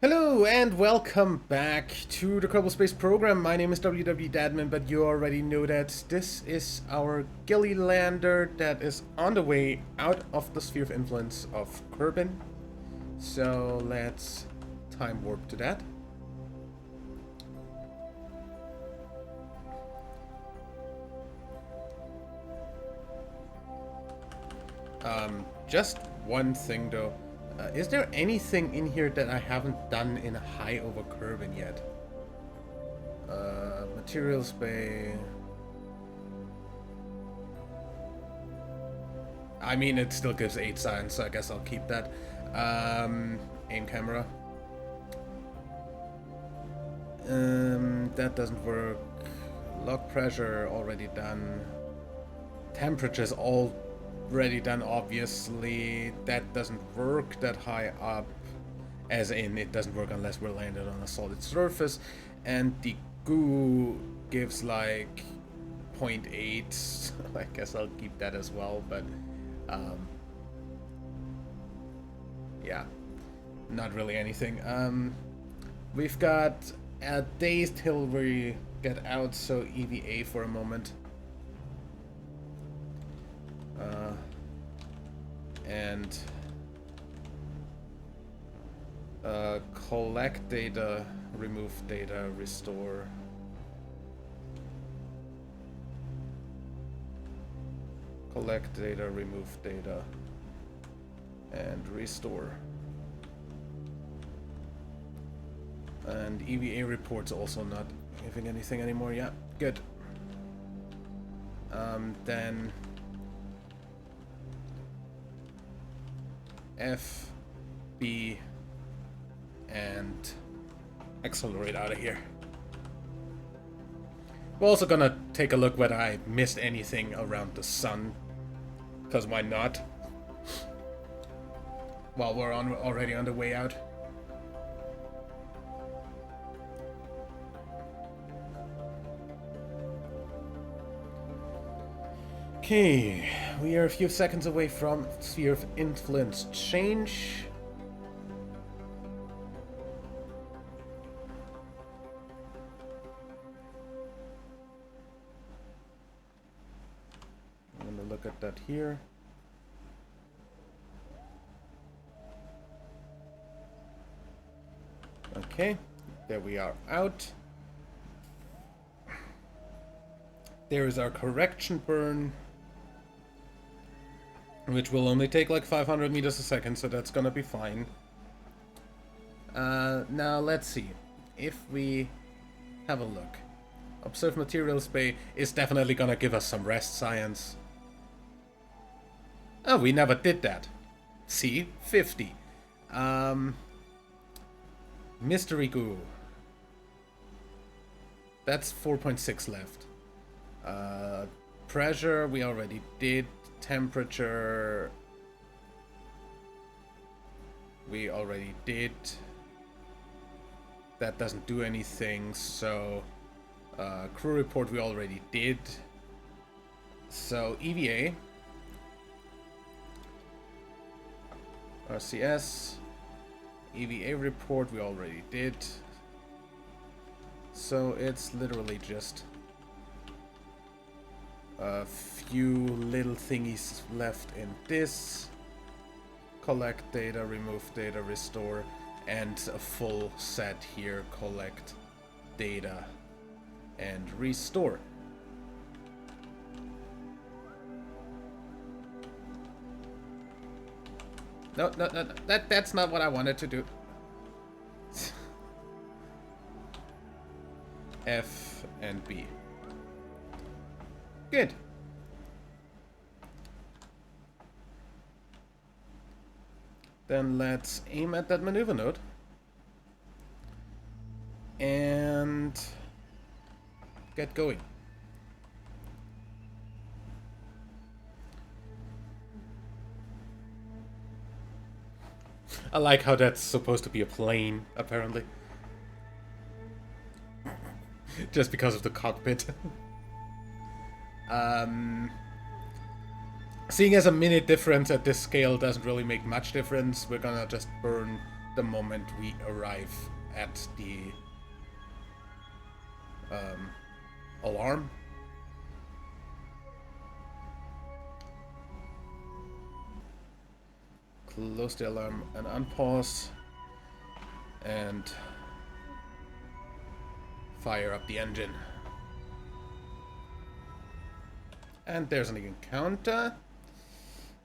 Hello and welcome back to the Kerbal Space program. My name is WW Dadman, but you already know that this is our Gilly lander that is on the way out of the sphere of influence of Kerbin. So let's time warp to that. Just one thing though. Is there anything in here that I haven't done in High over Kerbin yet? Materials bay. I mean, it still gives 8 science, so I guess I'll keep that. Aim camera. That doesn't work. Log pressure already done. Temperature's already done, obviously. That doesn't work that high up. As in, it doesn't work unless we're landed on a solid surface. And the goo gives like 0.8. I guess I'll keep that as well, but yeah, not really anything. We've got a days till we get out, so EVA for a moment. And collect data, remove data, restore. Collect data, remove data, and restore. And EVA reports also not giving anything anymore. Yeah, good. Then F, B, and accelerate out of here. We're also gonna take a look whether I missed anything around the sun, because why not? While we're already on the way out. Okay, we are a few seconds away from sphere of influence change. I'm gonna look at that here. Okay, there we are out. There is our correction burn, which will only take like 500 meters a second, so that's gonna be fine. Now let's see. If we have a look. Observe materials bay is definitely gonna give us some rest science. Oh, we never did that. See? 50. Mystery goo. That's 4.6 left. Pressure we already did. Temperature we already did. That doesn't do anything, so crew report we already did. So EVA, RCS, EVA report we already did. So it's literally just a few little thingies left in this. Collect data, remove data, restore, and a full set here. Collect data and restore. No, that's not what I wanted to do. F and B. Good. Then let's aim at that maneuver node. And get going. I like how that's supposed to be a plane, apparently. Just because of the cockpit. Seeing as a minute difference at this scale doesn't really make much difference, we're gonna just burn the moment we arrive at the alarm. Close the alarm and unpause. And fire up the engine. And there's an encounter.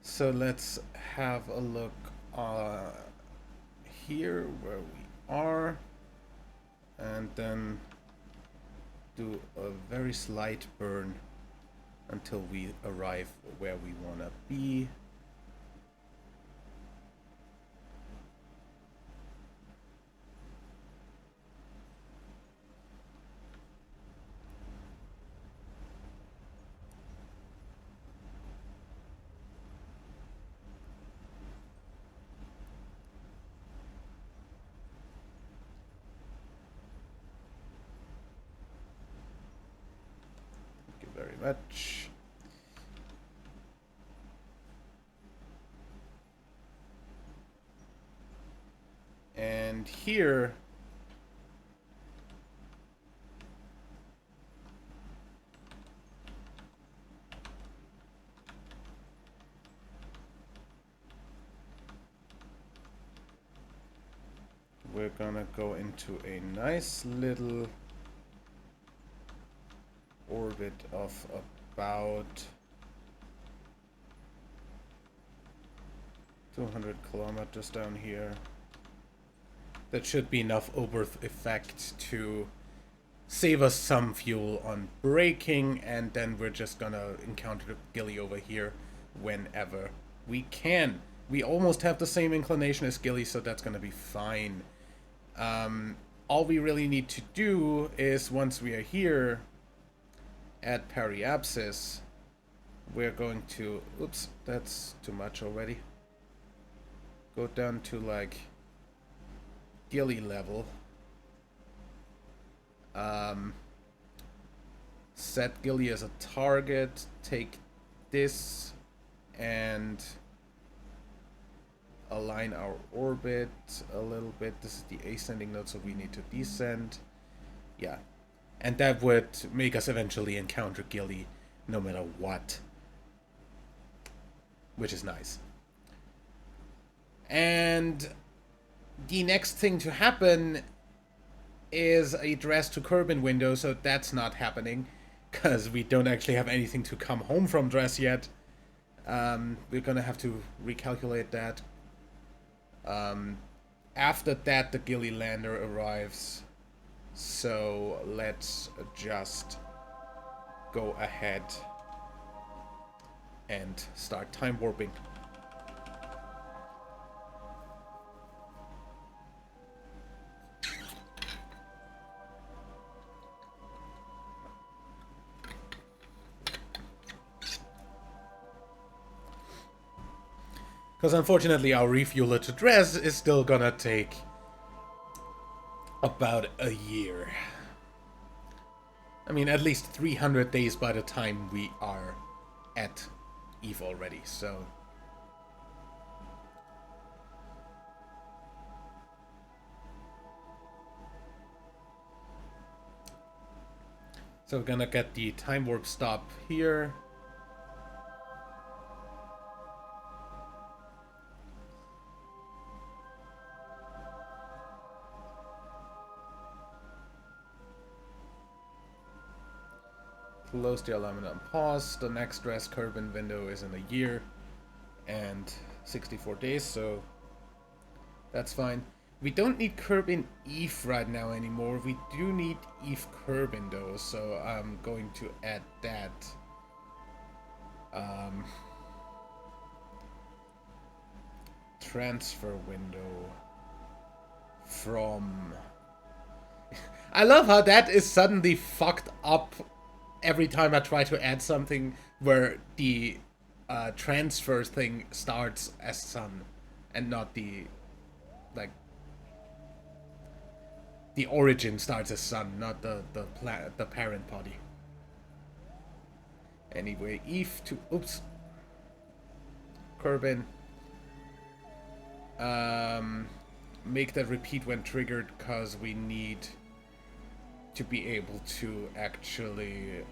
So let's have a look here where we are. And then do a very slight burn until we arrive where we want to be. Very much. And here we're gonna go into a nice little orbit of about 200 kilometers down here. That should be enough Oberth effect to save us some fuel on braking, and then we're just gonna encounter Gilly over here whenever we can. We almost have the same inclination as Gilly, so that's gonna be fine. All we really need to do is, once we are here at Periapsis, we're going to, oops, that's too much already. Go down to like Gilly level. Set Gilly as a target, take this and align our orbit a little bit. This is the ascending node, so we need to descend. Yeah. And that would make us eventually encounter Gilly no matter what. Which is nice. And the next thing to happen is a dress to Kerbin window, so that's not happening. Because we don't actually have anything to come home from dress yet. We're gonna have to recalculate that. After that, the Gilly lander arrives. So let's just go ahead and start time warping. Because unfortunately our refueler to dress is still gonna take about a year. I mean, at least 300 days by the time we are at Eve already, so... So we're gonna get the time warp stop here. Close the alarm and pause. The next dress Kerbin window is in a year and 64 days, so that's fine. We don't need Kerbin Eve right now anymore. We do need Eve Kerbin though, so I'm going to add that. Transfer window from... I love how that is suddenly fucked up every time I try to add something where the transfer thing starts as sun and not the, like, the origin starts as sun, not the parent body. Anyway, Eve to, oops, Kerbin. make that repeat when triggered, because we need to be able to actually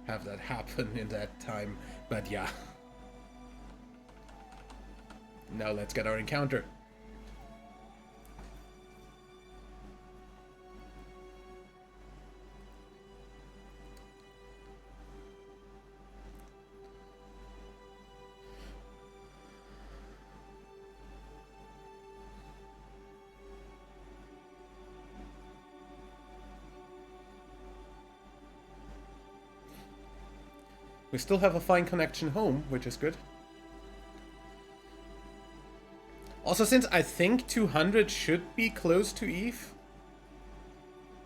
have that happen in that time. But yeah. Now let's get our encounter. We still have a fine connection home, which is good. Also, since I think 200 should be close to Eve,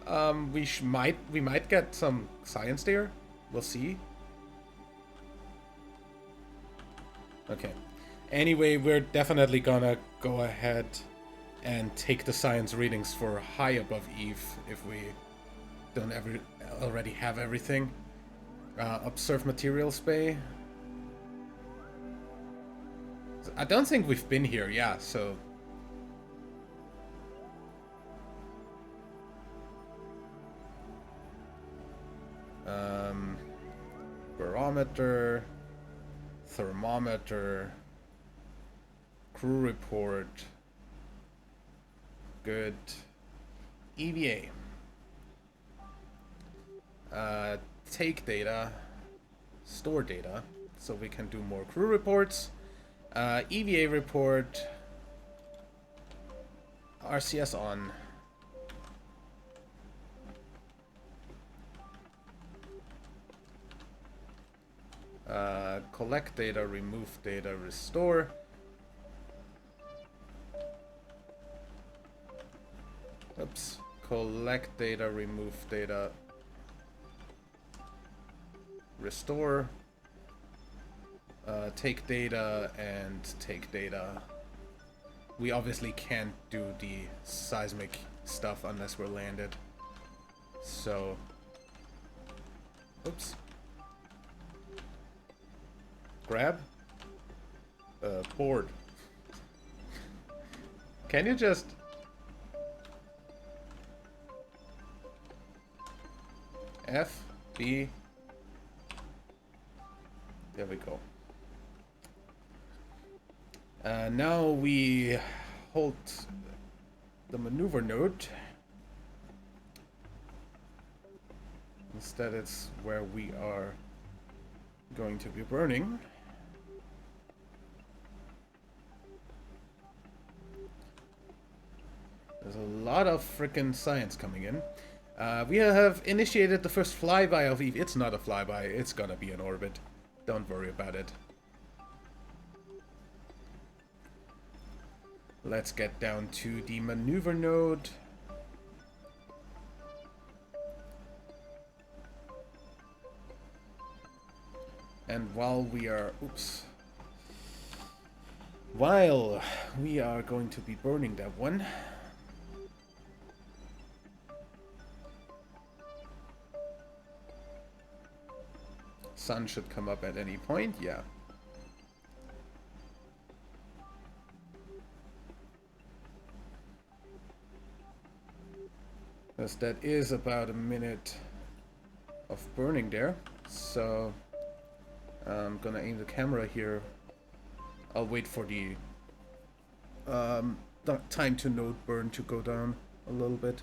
we might get some science there. We'll see. Okay. Anyway, we're definitely gonna go ahead and take the science readings for high above Eve if we don't already have everything. Observe materials bay. I don't think we've been here, yeah, so... barometer, thermometer, crew report, good, EVA, take data, store data, so we can do more crew reports, EVA report, RCS on. Collect data, remove data, restore. Oops. Collect data, remove data, restore. Take data and take data. We obviously can't do the seismic stuff unless we're landed. So... oops. Grab? Board. Can you just... F, B... There we go. Now we hold the maneuver node. Instead, it's where we are going to be burning. There's a lot of frickin' science coming in. We have initiated the first flyby of Eve. It's not a flyby, it's gonna be an orbit. Don't worry about it. Let's get down to the maneuver node. And while we are... oops. While we are going to be burning that one... sun should come up at any point, yeah. Because that is about a minute of burning there. So I'm gonna aim the camera here. I'll wait for the time to node burn to go down a little bit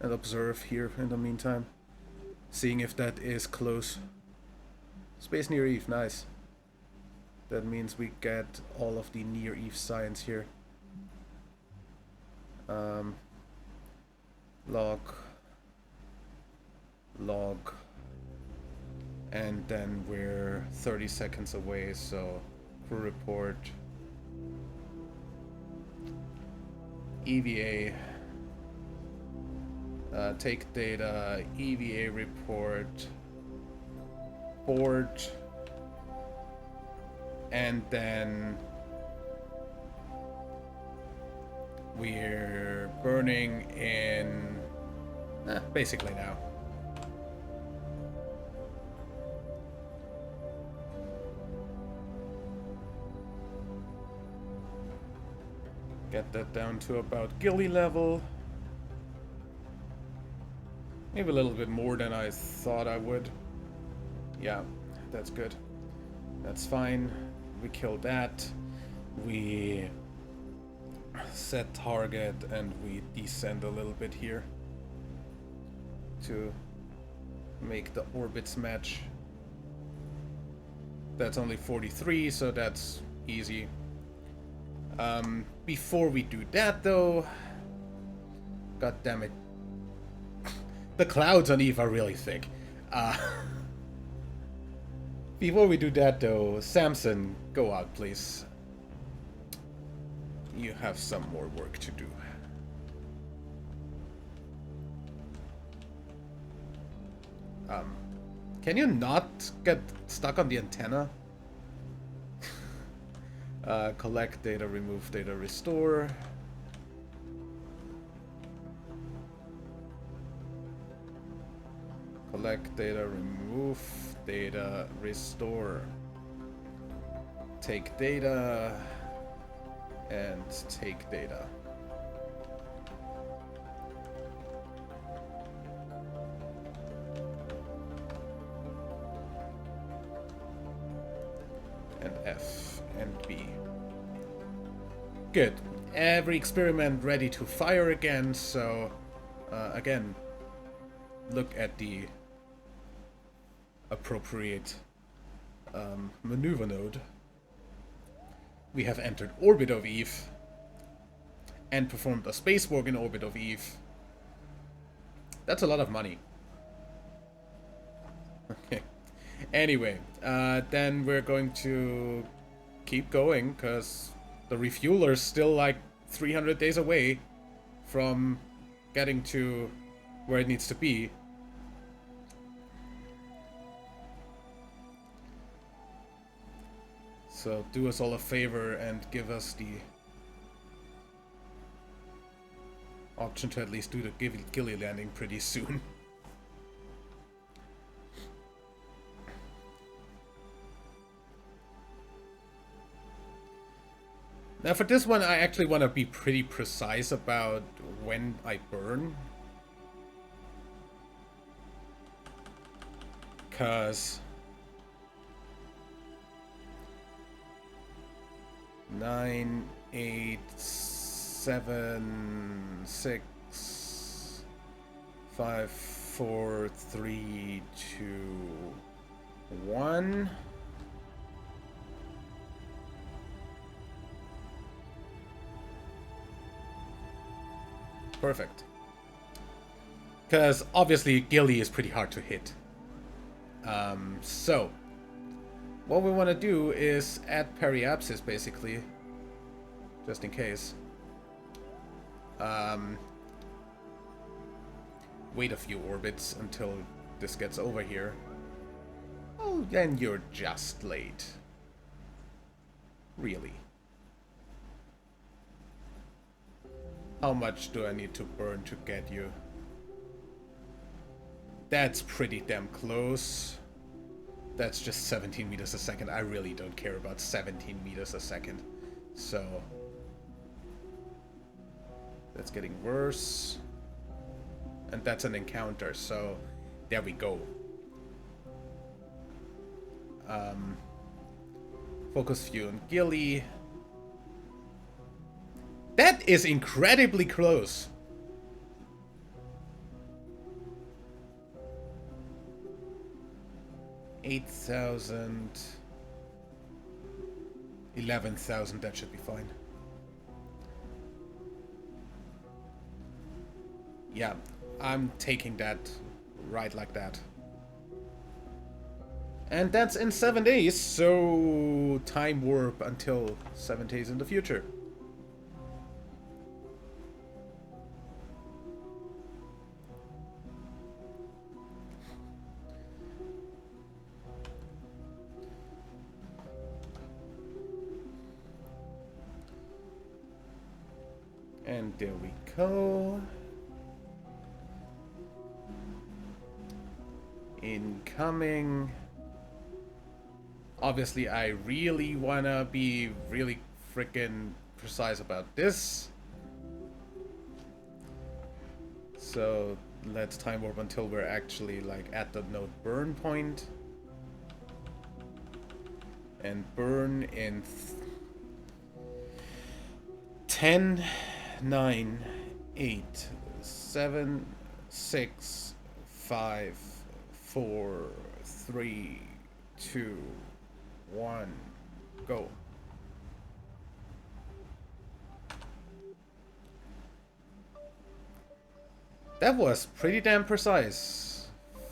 and observe here in the meantime, seeing if that is close. Space near Eve, nice. That means we get all of the near Eve science here. Log, and then we're 30 seconds away, so crew report, EVA, take data, EVA report, board, and then we're burning in basically now. Get that down to about Gilly level. Maybe a little bit more than I thought I would. Yeah, that's good. That's fine. We kill that. We set target and we descend a little bit here to make the orbits match. That's only 43, so that's easy. Before we do that though, god damn it, the clouds on Eve are really thick. Before we do that though, Samson, go out please. You have some more work to do. Can you not get stuck on the antenna? Collect data, remove data, restore. Collect data, remove data, restore. Take data and take data. And F and B. Good. Every experiment ready to fire again, so again, look at the appropriate maneuver node. We have entered orbit of Eve and performed a spacewalk in orbit of Eve. That's a lot of money. Okay. Anyway, then we're going to keep going because the refueler's still like 300 days away from getting to where it needs to be. So do us all a favor and give us the option to at least do the Gilly landing pretty soon. Now for this one, I actually want to be pretty precise about when I burn. Because 9, 8, 7, 6, 5, 4, 3, 2, 1. Perfect. Because obviously Gilly is pretty hard to hit. So what we want to do is add periapsis basically, just in case. Wait a few orbits until this gets over here. Oh, then you're just late. Really. How much do I need to burn to get you? That's pretty damn close. That's just 17 meters a second. I really don't care about 17 meters a second. So that's getting worse. And that's an encounter, so there we go. Focus view on Gilly. That is incredibly close. $8,000, $11,000. That should be fine. Yeah, I'm taking that right like that. And that's in 7 days, so time warp until 7 days in the future. And there we go. Incoming. Obviously, I really wanna be really freaking precise about this. So let's time warp until we're actually like at the node burn point. And burn in 10, 9, 8, 7, 6, 5, 4, 3, 2, 1, go. That was pretty damn precise.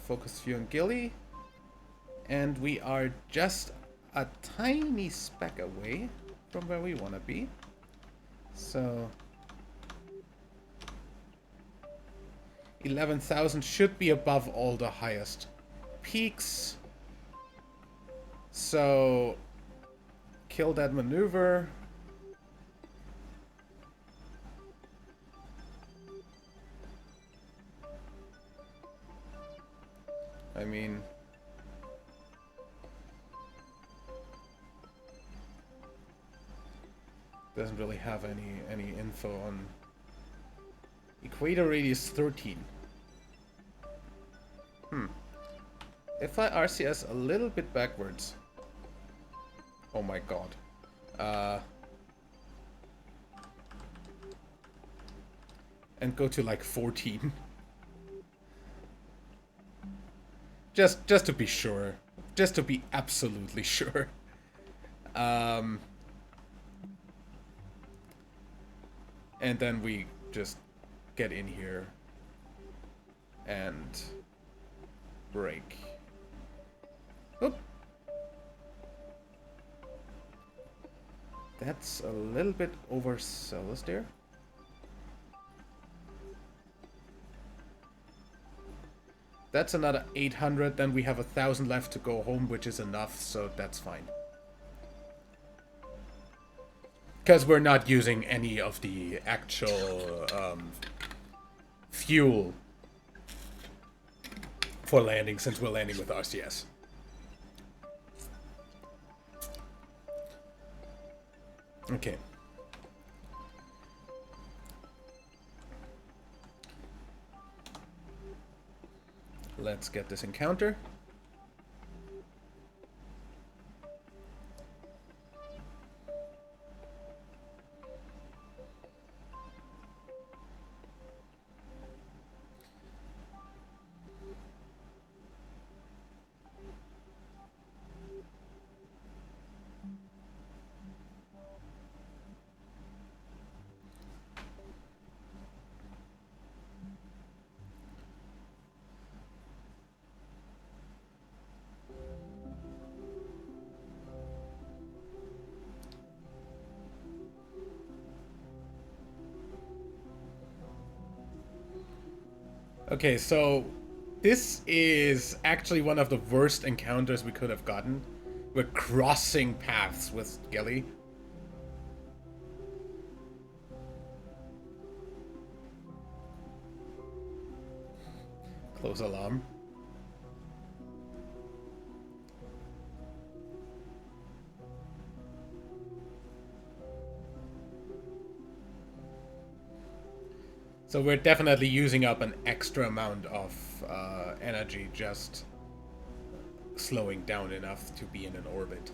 Focus view on Gilly. And we are just a tiny speck away from where we want to be. So 11,000 should be above all the highest peaks. So kill that maneuver. I mean, doesn't really have any info on equator radius 13. If I RCS a little bit backwards, oh my god, and go to like 14, just to be sure, just to be absolutely sure. And then we just get in here and break. Oop. That's a little bit overzealous there. That's another 800, then we have 1,000 left to go home, which is enough, so that's fine. Because we're not using any of the actual fuel for landing, since we're landing with RCS. Okay. Let's get this encounter. Okay, so this is actually one of the worst encounters we could have gotten. We're crossing paths with Gilly. Close alarm. So we're definitely using up an extra amount of energy just slowing down enough to be in an orbit.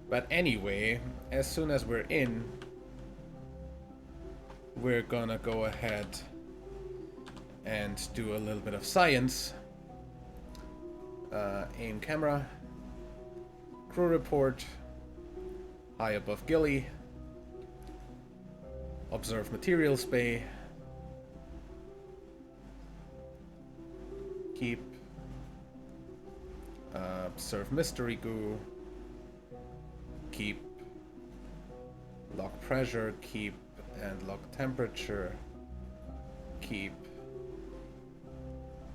But anyway, as soon as we're in, we're gonna go ahead and do a little bit of science. Aim camera, crew report, high above Gilly. Observe materials bay. Keep. Observe mystery goo. Keep. Lock pressure. Keep. And lock temperature. Keep.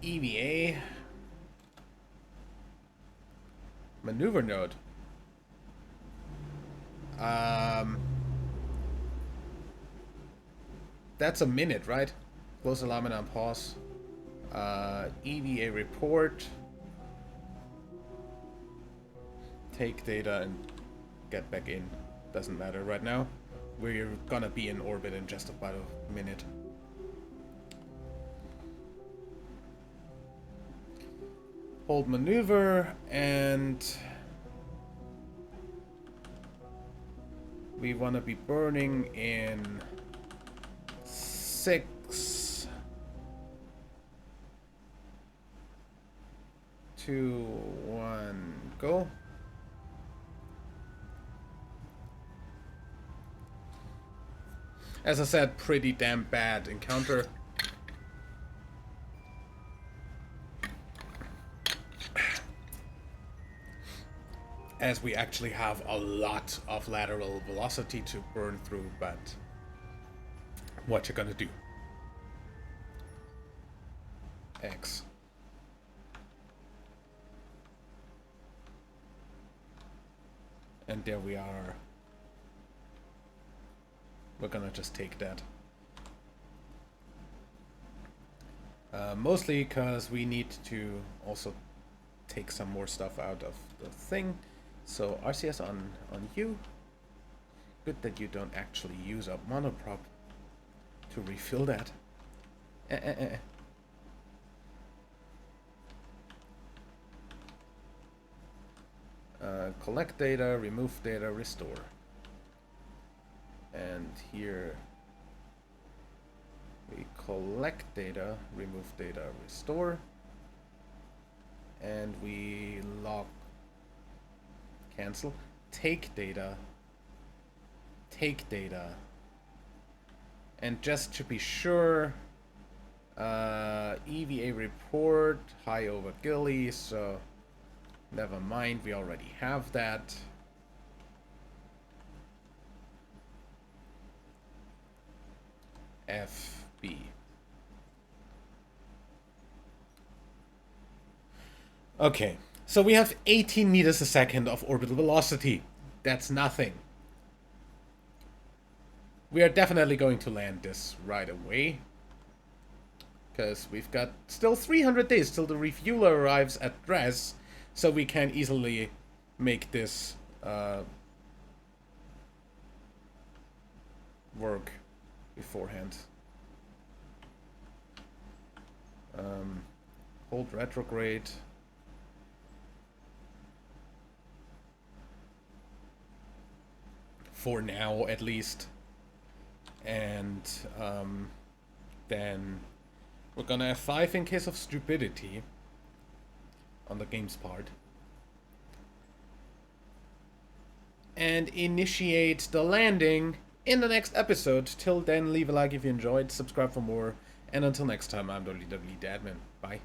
EVA. Maneuver node. That's a minute, right? Close alarm and on pause. EVA report. Take data and get back in. Doesn't matter right now. We're gonna be in orbit in just about a minute. Hold maneuver, and we want to be burning in 6, 2, 1, go. As I said, pretty damn bad encounter. As we actually have a lot of lateral velocity to burn through, but what you gonna do? X. And there we are. We're gonna just take that. Mostly because we need to also take some more stuff out of the thing. So RCS on you. Good that you don't actually use a monoprop to refill that. Collect data, remove data, restore. And here we collect data, remove data, restore. And we log, cancel, take data, and just to be sure, EVA report, high over Gilly, so never mind, we already have that. FB. Okay, so we have 18 meters a second of orbital velocity. That's nothing. We are definitely going to land this right away, because we've got still 300 days till the refueler arrives at Dres, so we can easily make this work beforehand. Hold retrograde. For now, at least. And then we're gonna have 5 in case of stupidity on the game's part. And initiate the landing in the next episode. Till then, leave a like if you enjoyed, subscribe for more, and until next time, I'm WWDadmin. Bye.